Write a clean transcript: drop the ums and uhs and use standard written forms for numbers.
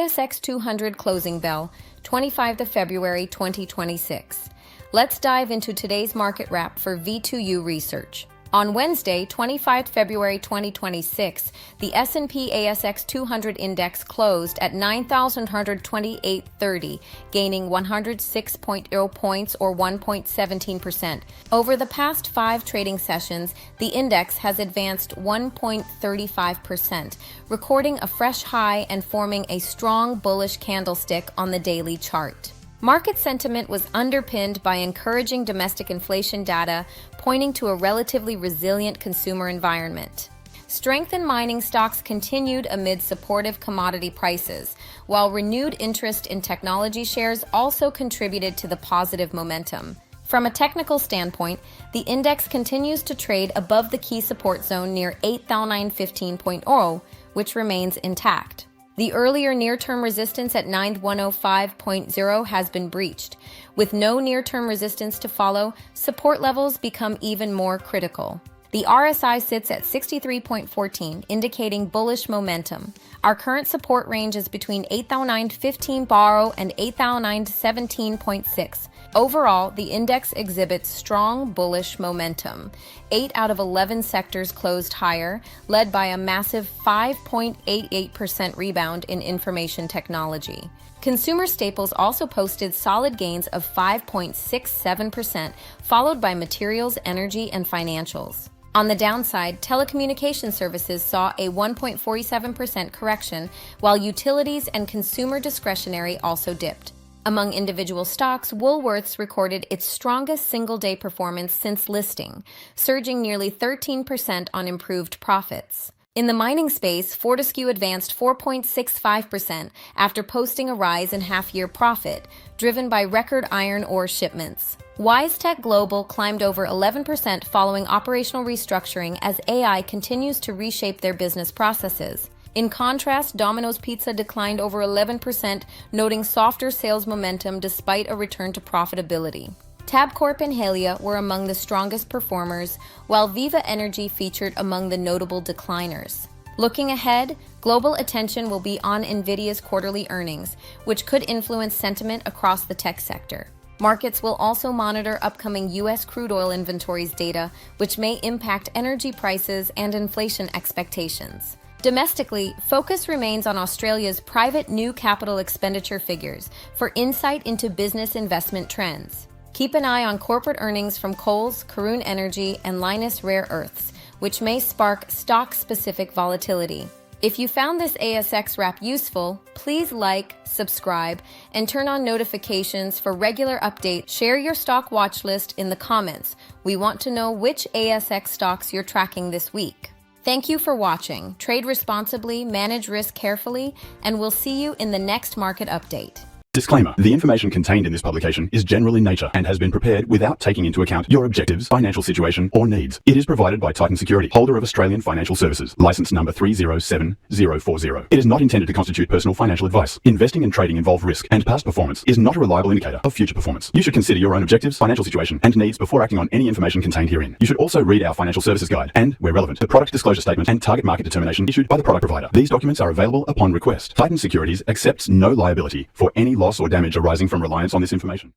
ASX 200 closing bell, 25 February 2026. Let's dive into today's market wrap for V2U research. On Wednesday, 25 February 2026, the S&P ASX 200 index closed at 9,128.30, gaining 106.0 points or 1.17%. Over the past 5 trading sessions, the index has advanced 1.35%, recording a fresh high and forming a strong bullish candlestick on the daily chart. Market sentiment was underpinned by encouraging domestic inflation data, pointing to a relatively resilient consumer environment. Strength in mining stocks continued amid supportive commodity prices, while renewed interest in technology shares also contributed to the positive momentum. From a technical standpoint, the index continues to trade above the key support zone near 8,915.0, which remains intact. The earlier near-term resistance at 9105.0 has been breached. With no near-term resistance to follow, support levels become even more critical. The RSI sits at 63.14, indicating bullish momentum. Our current support range is between 8,915 and 8,917.6. Overall, the index exhibits strong bullish momentum. 8 out of 11 sectors closed higher, led by a massive 5.88% rebound in information technology. Consumer staples also posted solid gains of 5.67%, followed by materials, energy, and financials. On the downside, telecommunication services saw a 1.47% correction, while utilities and consumer discretionary also dipped. Among individual stocks, Woolworths recorded its strongest single-day performance since listing, surging nearly 13% on improved profits. In the mining space, Fortescue advanced 4.65% after posting a rise in half-year profit, driven by record iron ore shipments. WiseTech Global climbed over 11% following operational restructuring as AI continues to reshape their business processes. In contrast, Domino's Pizza declined over 11%, noting softer sales momentum despite a return to profitability. Tabcorp and Helia were among the strongest performers, while Viva Energy featured among the notable decliners. Looking ahead, global attention will be on Nvidia's quarterly earnings, which could influence sentiment across the tech sector. Markets will also monitor upcoming U.S. crude oil inventories data, which may impact energy prices and inflation expectations. Domestically, focus remains on Australia's private new capital expenditure figures for insight into business investment trends. Keep an eye on corporate earnings from Coles, Karoon Energy, and Lynas Rare Earths, which may spark stock-specific volatility. If you found this ASX wrap useful, please like, subscribe, and turn on notifications for regular updates. Share your stock watch list in the comments. We want to know which ASX stocks you're tracking this week. Thank you for watching. Trade responsibly, manage risk carefully, and we'll see you in the next market update. Disclaimer. The information contained in this publication is general in nature and has been prepared without taking into account your objectives, financial situation, or needs. It is provided by Titan Security, holder of Australian Financial Services, license number 307040. It is not intended to constitute personal financial advice. Investing and trading involve risk, and past performance is not a reliable indicator of future performance. You should consider your own objectives, financial situation, and needs before acting on any information contained herein. You should also read our financial services guide and, where relevant, the product disclosure statement and target market determination issued by the product provider. These documents are available upon request. Titan Securities accepts no liability for any loss or damage arising from reliance on this information.